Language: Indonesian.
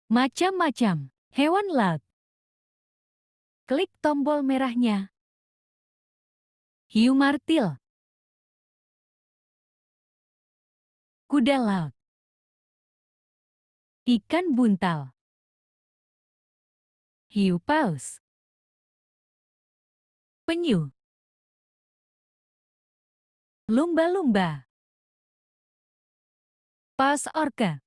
Macam-macam hewan laut. Klik tombol merahnya. Hiu martil. Kuda laut. Ikan buntal. Hiu paus. Penyu. Lumba-lumba. Paus orca.